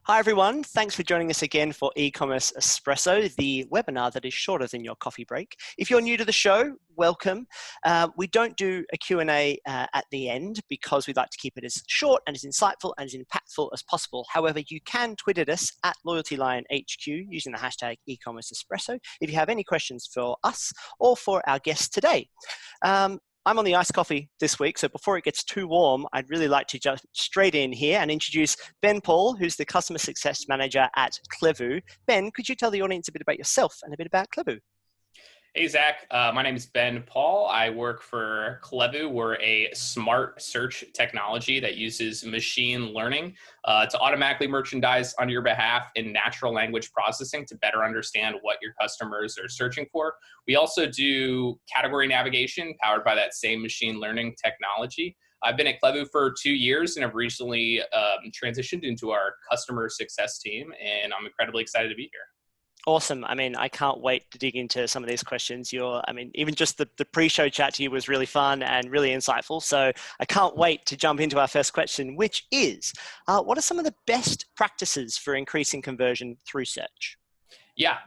Hi everyone, thanks for joining us again for Ecommerce Espresso, the webinar that is shorter than your coffee break. If you're new to the show, welcome. We don't do a Q&A at the end because we'd like to keep it as short and as insightful and as impactful as possible. However, you can tweet at us at LoyaltyLion HQ using the hashtag Ecommerce Espresso if you have any questions for us or for our guest today. I'm on the iced coffee this week, so before it gets too warm, I'd really like to jump straight in here and introduce Ben Paull, who's the Customer Success Manager at Klevu. Ben, could you tell the audience a bit about yourself and a bit about Klevu? Hey, Zach. My name is Ben Paull. I work for Klevu. We're a smart search technology that uses machine learning to automatically merchandise on your behalf in natural language processing to better understand what your customers are searching for. We also do category navigation powered by that same machine learning technology. I've been at Klevu for 2 years and have recently transitioned into our customer success team, and I'm incredibly excited to be here. Awesome. I mean, I can't wait to dig into some of these questions. Even just the pre-show chat to you was really fun and really insightful. So I can't wait to jump into our first question, which is, what are some of the best practices for increasing conversion through search? Yeah,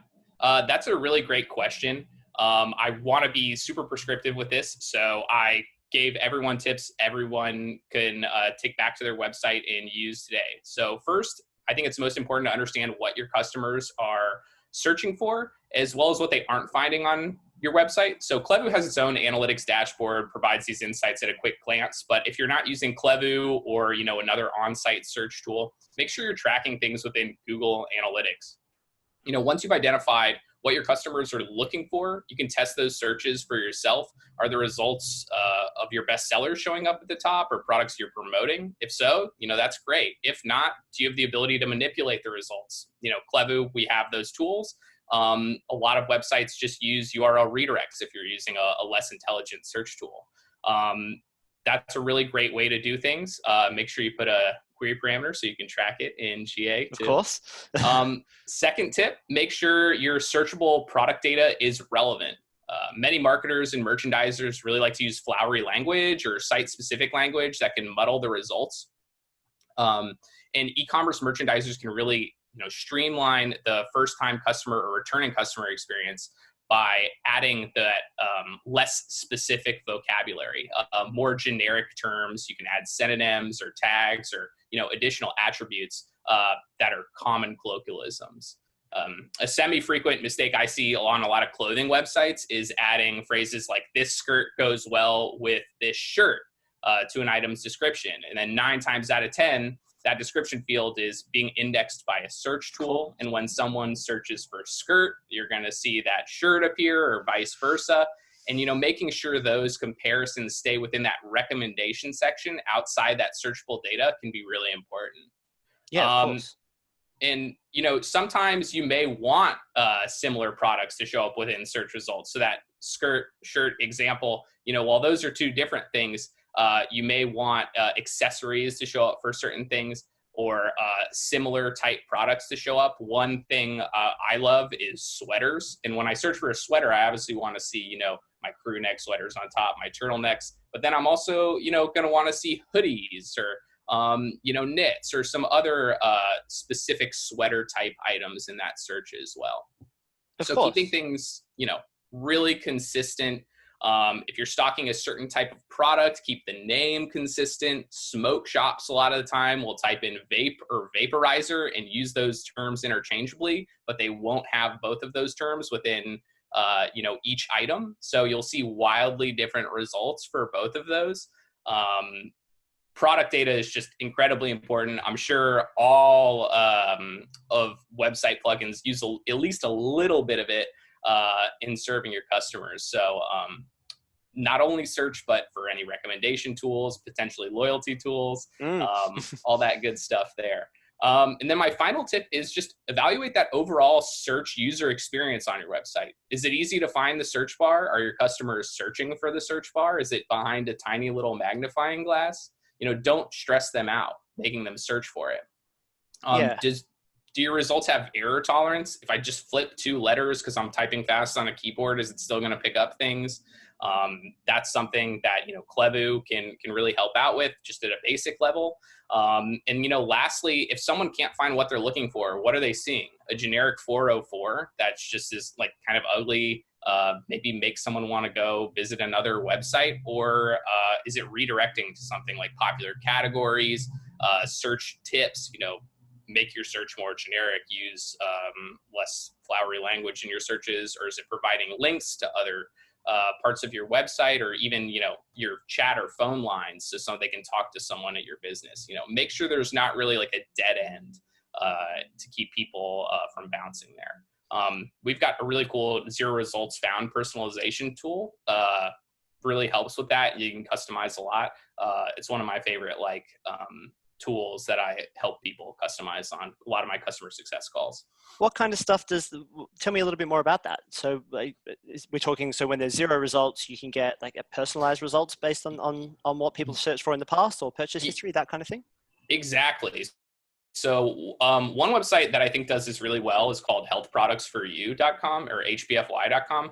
that's a really great question. I want to be super prescriptive with this. So I gave everyone tips everyone can take back to their website and use today. So first, I think it's most important to understand what your customers are searching for, as well as what they aren't finding on your website. So Klevu has its own analytics dashboard, provides these insights at a quick glance. But if you're not using Klevu or another on-site search tool, make sure you're tracking things within Google Analytics. Once you've identified what your customers are looking for, you can test those searches for yourself. Are the results of your best sellers showing up at the top or products you're promoting? If so, that's great. If not, do you have the ability to manipulate the results? Klevu, we have those tools. A lot of websites just use URL redirects if you're using a less intelligent search tool. That's a really great way to do things. Make sure you put a query parameter so you can track it in GA too. Of course. Second tip, make sure your searchable product data is relevant. Many marketers and merchandisers really like to use flowery language or site-specific language that can muddle the results. And e-commerce merchandisers can really streamline the first-time customer or returning customer experience by adding that less specific vocabulary, more generic terms. You can add synonyms or tags or additional attributes that are common colloquialisms. A semi-frequent mistake I see on a lot of clothing websites is adding phrases like "this skirt goes well with this shirt" to an item's description, and then 9 times out of 10, that description field is being indexed by a search tool. And when someone searches for skirt, you're going to see that shirt appear or vice versa. And, making sure those comparisons stay within that recommendation section outside that searchable data can be really important. Yeah, of course. And, sometimes you may want similar products to show up within search results. So that skirt, shirt example, while those are two different things, you may want accessories to show up for certain things or similar type products to show up. One thing I love is sweaters. And when I search for a sweater, I obviously want to see, my crew neck sweaters on top, my turtlenecks. But then I'm also, going to want to see hoodies or, knits or some other specific sweater type items in that search as well. So keeping things, really consistent. If you're stocking a certain type of product, keep the name consistent. Smoke shops a lot of the time will type in vape or vaporizer and use those terms interchangeably, but they won't have both of those terms within each item. So you'll see wildly different results for both of those. Product data is just incredibly important. I'm sure all of website plugins use at least a little bit of it in serving your customers. So not only search, but for any recommendation tools, potentially loyalty tools, all that good stuff there. And then my final tip is just evaluate that overall search user experience on your website. Is it easy to find the search bar? Are your customers searching for the search bar? Is it behind a tiny little magnifying glass? Don't stress them out, making them search for it. do your results have error tolerance? If I just flip 2 letters because I'm typing fast on a keyboard, is it still going to pick up things? That's something that, Klevu can really help out with just at a basic level. And lastly, if someone can't find what they're looking for, what are they seeing? A generic 404 that's just this like kind of ugly, maybe make someone want to go visit another website, or is it redirecting to something like popular categories, search tips, make your search more generic, use less flowery language in your searches, or is it providing links to other parts of your website, or even, your chat or phone lines so they can talk to someone at your business? Make sure there's not really like a dead end to keep people from bouncing there. We've got a really cool 0 results found personalization tool. Really helps with that. You can customize a lot. It's one of my favorite tools that I help people customize on a lot of my customer success calls. What kind of stuff tell me a little bit more about that. So we're talking, so when there's 0 results, you can get like a personalized results based on what people searched for in the past, or purchase history, that kind of thing? Exactly. So one website that I think does this really well is called healthproductsforyou.com or hpfy.com.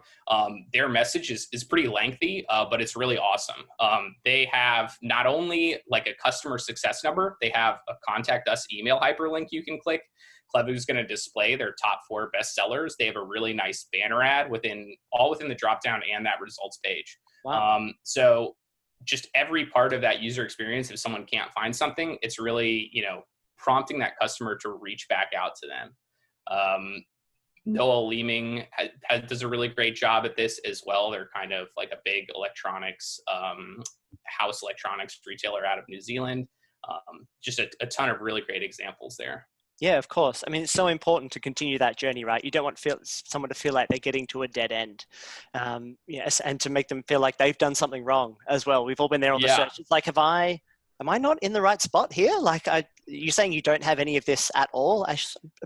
Their message is pretty lengthy, but it's really awesome. They have not only like a customer success number, they have a contact us email hyperlink you can click. Klevu is going to display their top 4 bestsellers. They have a really nice banner ad within the dropdown and that results page. Wow. So just every part of that user experience, if someone can't find something, it's really, prompting that customer to reach back out to them. Noah Leeming does a really great job at this as well. They're kind of like a big electronics, house electronics retailer out of New Zealand. Just a ton of really great examples there. Yeah, of course. I mean, it's so important to continue that journey, right? You don't want someone to feel like they're getting to a dead end. Yes, and to make them feel like they've done something wrong as well. We've all been there on the search. It's like, am I not in the right spot here? Like, you're saying you don't have any of this at all? I'm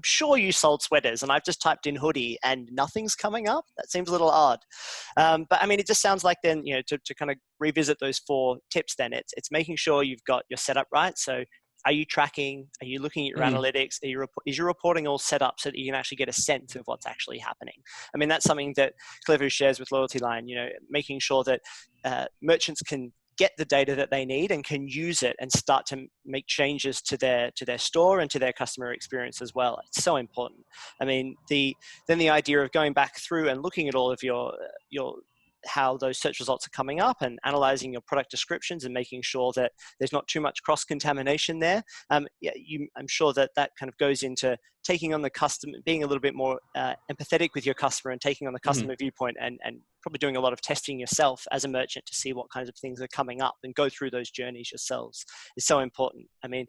sure you sold sweaters, and I've just typed in hoodie and nothing's coming up. That seems a little odd. But I mean, it just sounds like then, to kind of revisit those 4 tips, then it's making sure you've got your setup right. So are you tracking? Are you looking at your analytics? Is your reporting all set up so that you can actually get a sense of what's actually happening? I mean, that's something that Klevu shares with LoyaltyLion, making sure that merchants can get the data that they need and can use it and start to make changes to their store and to their customer experience as well. It's so important. I mean, the idea of going back through and looking at all of your how those search results are coming up and analyzing your product descriptions and making sure that there's not too much cross-contamination there. I'm sure that kind of goes into taking on the customer, being a little bit more empathetic with your customer and taking on the customer viewpoint, and probably doing a lot of testing yourself as a merchant to see what kinds of things are coming up and go through those journeys yourselves is so important. I mean,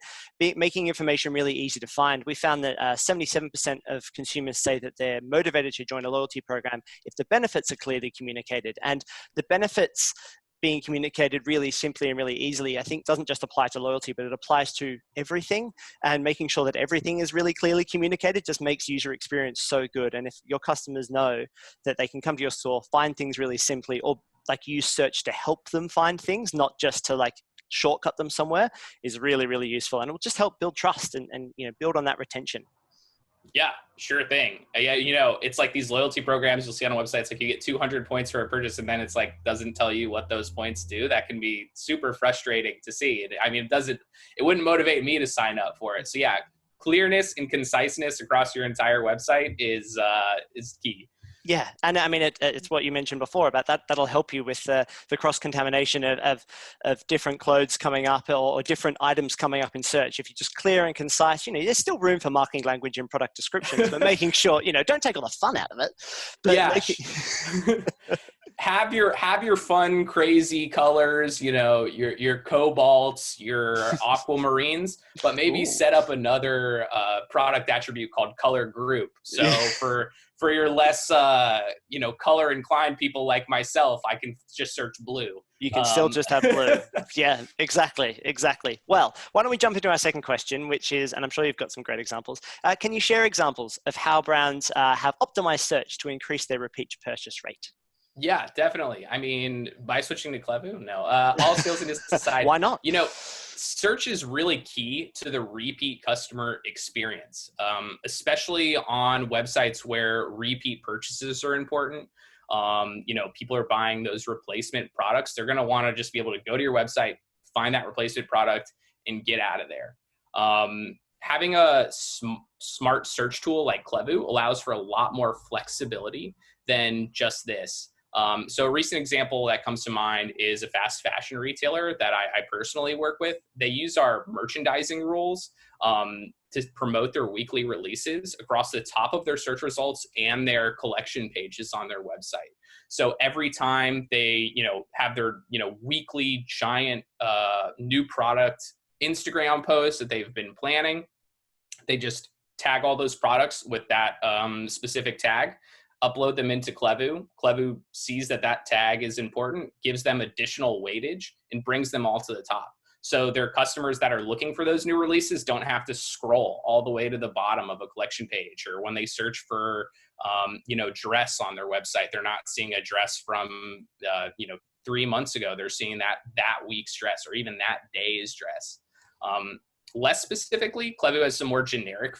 making information really easy to find. We found that 77% of consumers say that they're motivated to join a loyalty program if the benefits are clearly communicated. And the benefits being communicated really simply and really easily, I think, doesn't just apply to loyalty, but it applies to everything. And making sure that everything is really clearly communicated just makes user experience so good. And if your customers know that they can come to your store, find things really simply, or like use search to help them find things, not just to like shortcut them somewhere, is really, really useful. And it will just help build trust and build on that retention. Yeah, sure thing. Yeah, it's like these loyalty programs you'll see on websites, like you get 200 points for a purchase and then it's like doesn't tell you what those points do. That can be super frustrating to see. I mean, it wouldn't motivate me to sign up for it. So yeah, clearness and conciseness across your entire website is key. Yeah, and I mean, it's what you mentioned before about that. That'll help you with the cross-contamination of different clothes coming up or different items coming up in search. If you're just clear and concise, there's still room for marketing language and product descriptions, but making sure, don't take all the fun out of it. But yeah. Have your fun, crazy colors, your cobalts, your aquamarines, but maybe set up another product attribute called color group. So for your less, color inclined people like myself, I can just search blue. You can still just have blue. Yeah, exactly. Well, why don't we jump into our second question, which is, and I'm sure you've got some great examples. Can you share examples of how brands have optimized search to increase their repeat purchase rate? Yeah, definitely. I mean, by switching to Klevu, no. All silliness aside, Why not? search is really key to the repeat customer experience, especially on websites where repeat purchases are important. People are buying those replacement products. They're going to want to just be able to go to your website, find that replacement product, and get out of there. Having a smart search tool like Klevu allows for a lot more flexibility than just this. So a recent example that comes to mind is a fast fashion retailer that I personally work with. They use our merchandising rules to promote their weekly releases across the top of their search results and their collection pages on their website. So every time they, have their, weekly giant new product Instagram post that they've been planning, they just tag all those products with that specific tag, upload them into Klevu. Klevu sees that tag is important, gives them additional weightage, and brings them all to the top. So their customers that are looking for those new releases don't have to scroll all the way to the bottom of a collection page, or when they search for, dress on their website, they're not seeing a dress from, 3 months ago. They're seeing that week's dress or even that day's dress. Less specifically, Klevu has some more generic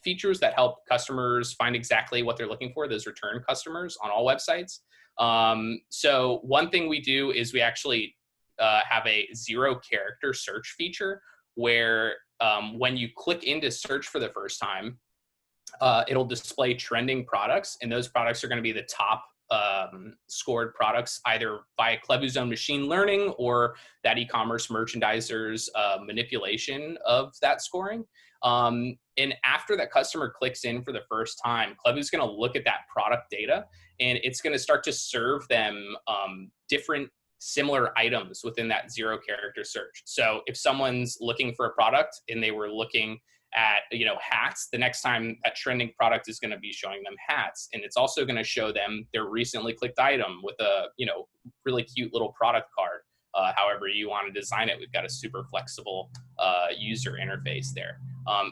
features that help customers find exactly what they're looking for, those return customers on all websites. So one thing we do is we actually have a 0-character search feature where when you click into search for the first time, it'll display trending products, and those products are going to be the top scored products either via Klevu's own machine learning or that e-commerce merchandiser's manipulation of that scoring. And after that customer clicks in for the first time, Klevu's going to look at that product data, and it's going to start to serve them different similar items within that 0-character search. So if someone's looking for a product and they were looking at hats, the next time that trending product is going to be showing them hats, and it's also going to show them their recently clicked item with a really cute little product card. However you want to design it, we've got a super flexible user interface there.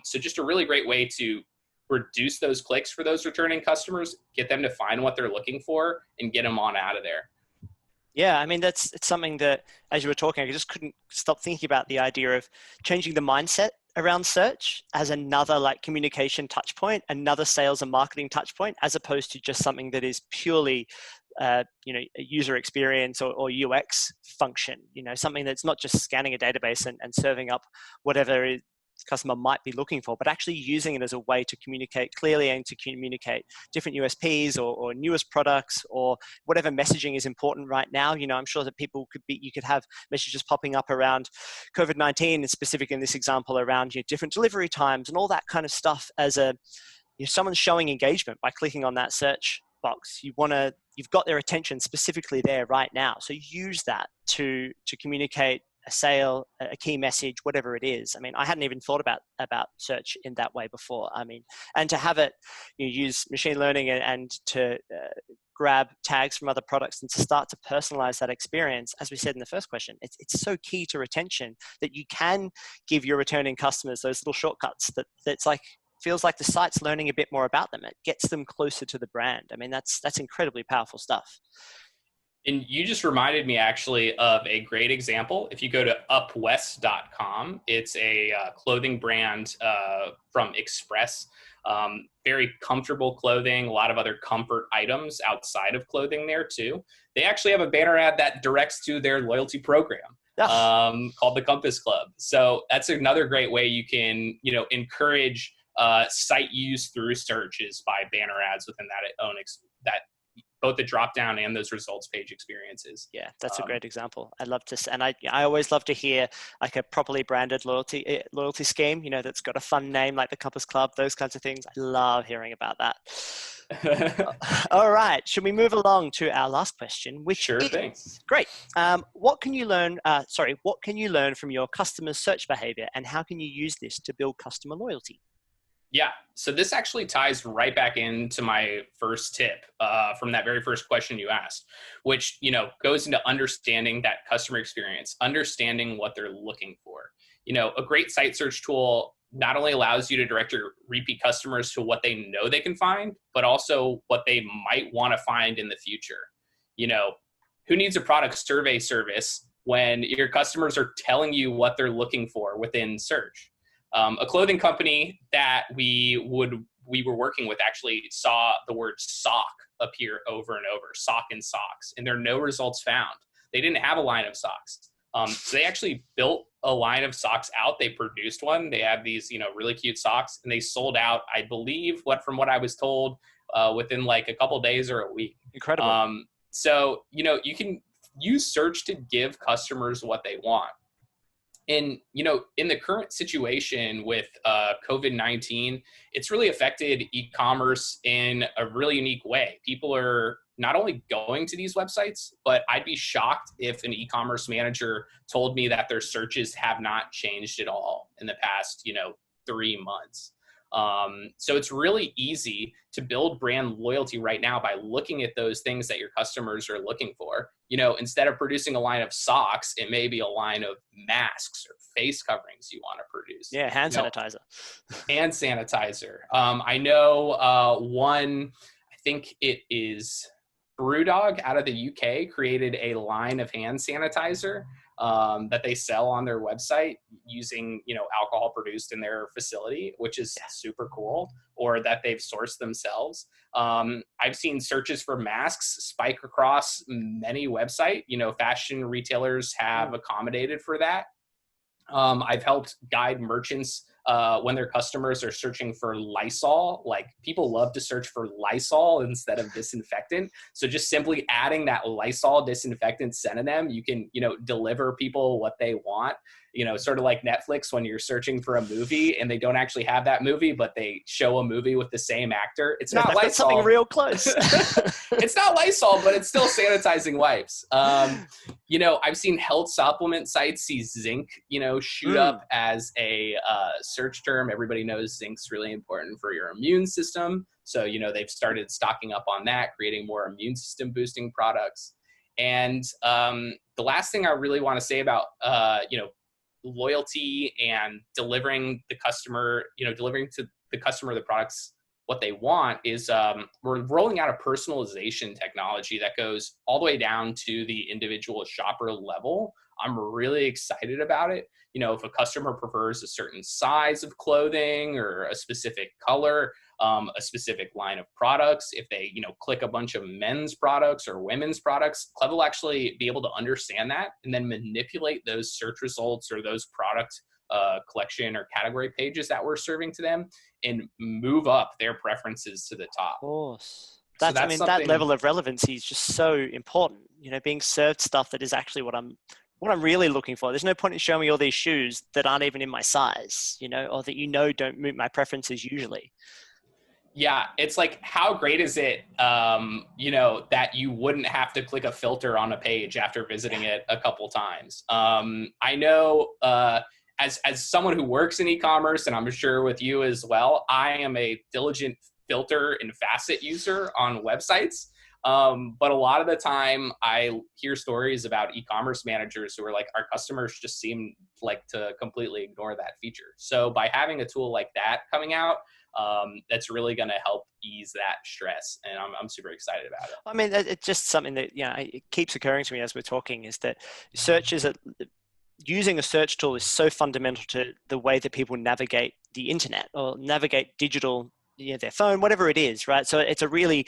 So just a really great way to reduce those clicks for those returning customers, get them to find what they're looking for, and get them on out of there. Yeah, I mean, it's something that, as you were talking, I just couldn't stop thinking about the idea of changing the mindset around search as another communication touch point, another sales and marketing touch point, as opposed to just something that is purely, a user experience or UX function, something that's not just scanning a database and serving up whatever customer might be looking for, but actually using it as a way to communicate clearly and to communicate different USPs or newest products or whatever messaging is important right now. I'm sure that you could have messages popping up around COVID-19, and specific in this example around different delivery times and all that kind of stuff as someone's showing engagement by clicking on that search box. You've got their attention specifically there right now. So use that to communicate a sale, a key message, whatever it is. I mean, I hadn't even thought about search in that way before. I mean, and to have it use machine learning and to grab tags from other products and to start to personalize that experience, as we said in the first question, it's so key to retention that you can give your returning customers those little shortcuts that's feels like the site's learning a bit more about them. It gets them closer to the brand. I mean, that's incredibly powerful stuff. And you just reminded me actually of a great example. If you go to upwest.com, it's a clothing brand from Express. Very comfortable clothing, a lot of other comfort items outside of clothing there too. They actually have a banner ad that directs to their loyalty program called the Compass Club. So that's another great way you can, encourage site use through searches by banner ads within that both the drop down and those results page experiences. Yeah, that's a great example. I love to, and I always love to hear a properly branded loyalty scheme, that's got a fun name like the Compass Club, those kinds of things. I love hearing about that. All right, should we move along to our last question? Which sure thing. Great. What can you learn? What can you learn from your customers' search behavior, and how can you use this to build customer loyalty? Yeah, so this actually ties right back into my first tip from that very first question you asked, which, goes into understanding that customer experience, understanding what they're looking for. A great site search tool not only allows you to direct your repeat customers to what they know they can find, but also what they might want to find in the future. Who needs a product survey service when your customers are telling you what they're looking for within search? A clothing company that we were working with actually saw the word sock appear over and over, sock and socks, and there are no results found. They didn't have a line of socks. So they actually built a line of socks out. They produced one. They had these, really cute socks, and they sold out, I believe, from what I was told, within like a couple days or a week. Incredible. So, you can use search to give customers what they want. And, in the current situation with COVID-19, it's really affected e-commerce in a really unique way. People are not only going to these websites, but I'd be shocked if an e-commerce manager told me that their searches have not changed at all in the past, 3 months. So it's really easy to build brand loyalty right now by looking at those things that your customers are looking for. Instead of producing a line of socks, it may be a line of masks or face coverings you want to produce. Yeah, hand sanitizer. Hand sanitizer. I know one, I think it is Brewdog out of the UK, created a line of hand sanitizer that they sell on their website using, alcohol produced in their facility, which is super cool, or that they've sourced themselves. I've seen searches for masks spike across many websites. Fashion retailers have accommodated for that. I've helped guide merchants when their customers are searching for Lysol. Like, people love to search for Lysol instead of disinfectant. So just simply adding that Lysol disinfectant synonym, you can, deliver people what they want. Sort of like Netflix when you're searching for a movie and they don't actually have that movie, but they show a movie with the same actor. It's not Lysol. Something real close. It's not Lysol, but it's still sanitizing wipes. I've seen health supplement sites see zinc, shoot up as a search term. Everybody knows zinc's really important for your immune system. So, they've started stocking up on that, creating more immune system boosting products. And the last thing I really want to say about, loyalty and delivering to the customer the products what they want is we're rolling out a personalization technology that goes all the way down to the individual shopper level. I'm really excited about it. If a customer prefers a certain size of clothing or a specific color, a specific line of products, if they, click a bunch of men's products or women's products, Klevu will actually be able to understand that and then manipulate those search results or those product collection or category pages that we're serving to them and move up their preferences to the top. Of course. That level of relevancy is just so important. Being served stuff that is actually what I'm really looking for. There's no point in showing me all these shoes that aren't even in my size, or that don't meet my preferences usually. Yeah, it's like, how great is it, that you wouldn't have to click a filter on a page after visiting it a couple times. I know as someone who works in e-commerce, and I'm sure with you as well, I am a diligent filter and facet user on websites. But a lot of the time I hear stories about e-commerce managers who are like, our customers just seem like to completely ignore that feature. So by having a tool like that coming out, that's really going to help ease that stress. And I'm super excited about it. I mean, it's just something that, it keeps occurring to me as we're talking, is that using a search tool is so fundamental to the way that people navigate the internet or navigate digital, their phone, whatever it is, right? So it's a really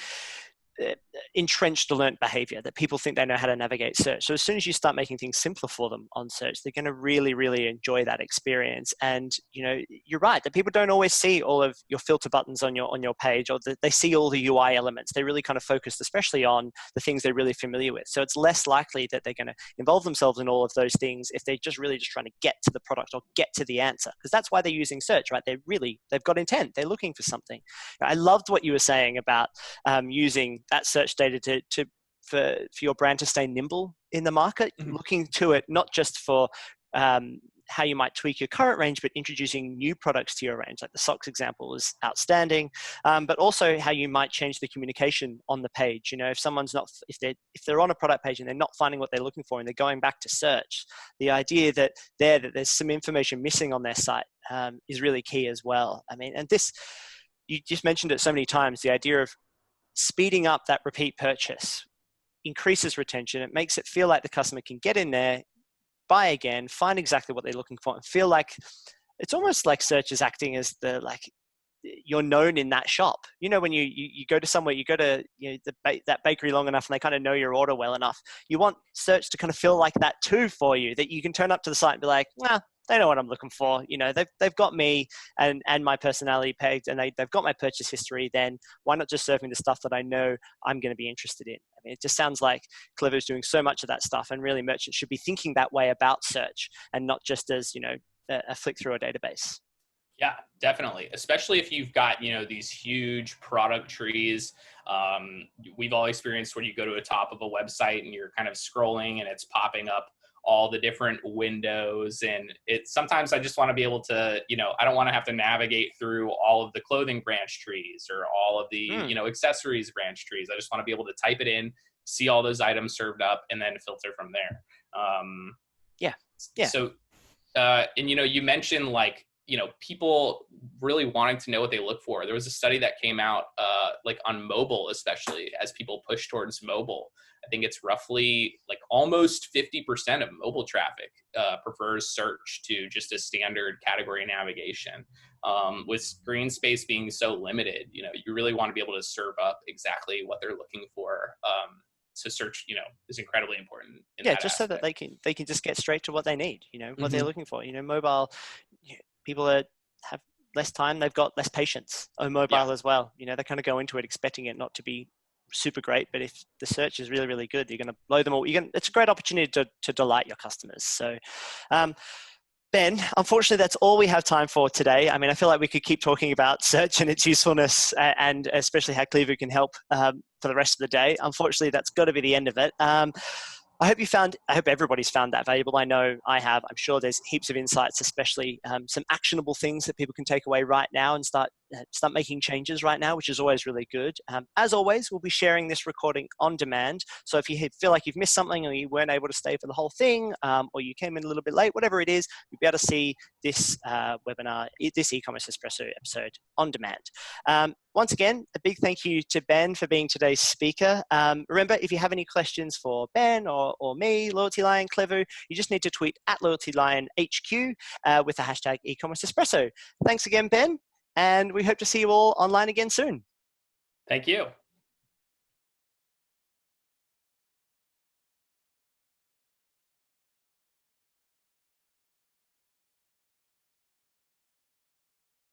entrenched learned behavior that people think they know how to navigate search. So as soon as you start making things simpler for them on search, they're going to really, really enjoy that experience. And you're right that people don't always see all of your filter buttons on your page, or they see all the UI elements. They're really kind of focused, especially on the things they're really familiar with. So it's less likely that they're going to involve themselves in all of those things if they're just really just trying to get to the product or get to the answer, because that's why they're using search, right? They've got intent. They're looking for something. I loved what you were saying about using that search data for your brand to stay nimble in the market, looking to it not just for how you might tweak your current range, but introducing new products to your range, like the socks example is outstanding. But also how you might change the communication on the page. If someone's not, if they're on a product page and they're not finding what they're looking for and they're going back to search, the idea that there's some information missing on their site is really key as well. I mean, and this, you just mentioned it so many times, the idea of speeding up that repeat purchase increases retention. It makes it feel like the customer can get in there, buy again, find exactly what they're looking for, and feel like it's almost like search is acting as you're known in that shop. When you go to somewhere, you go to that bakery long enough and they kind of know your order well enough. You want search to kind of feel like that too for you, that you can turn up to the site and be like, nah, they know what I'm looking for. They've got me and my personality pegged, and they've got my purchase history. Then why not just serve me the stuff that I know I'm going to be interested in? I mean, it just sounds like Klevu is doing so much of that stuff, and really merchants should be thinking that way about search and not just as, a flick through a database. Yeah, definitely. Especially if you've got, these huge product trees. We've all experienced when you go to the top of a website and you're kind of scrolling and it's popping up all the different windows. And sometimes I just want to be able to, I don't want to have to navigate through all of the clothing branch trees or all of the, accessories branch trees. I just want to be able to type it in, see all those items served up, and then filter from there. Yeah. So, and, you mentioned people really wanting to know what they look for. There was a study that came out on mobile, especially as people push towards mobile. I think it's roughly almost 50% of mobile traffic prefers search to just a standard category navigation. With screen space being so limited, you really want to be able to serve up exactly what they're looking for. So search, is incredibly important. Just so that they can just get straight to what they need, what they're looking for. Mobile, people have less time, they've got less patience on mobile as well. They kind of go into it expecting it not to be super great, but if the search is really, really good, you're going to blow them all. It's a great opportunity to delight your customers. So, Ben, unfortunately, that's all we have time for today. I mean, I feel like we could keep talking about search and its usefulness, and especially how Klevu can help for the rest of the day. Unfortunately, that's got to be the end of it. I hope everybody's found that valuable. I know I have. I'm sure there's heaps of insights, especially some actionable things that people can take away right now and start making changes right now, which is always really good. As always, we'll be sharing this recording on demand. So if you feel like you've missed something or you weren't able to stay for the whole thing, or you came in a little bit late, whatever it is, you'll be able to see this webinar, this Ecommerce Espresso episode on demand. Once again, a big thank you to Ben for being today's speaker. Remember, if you have any questions for Ben or me, LoyaltyLion, Klevu, you just need to tweet at LoyaltyLionHQ with the hashtag Ecommerce Espresso. Thanks again, Ben, and we hope to see you all online again soon. Thank you.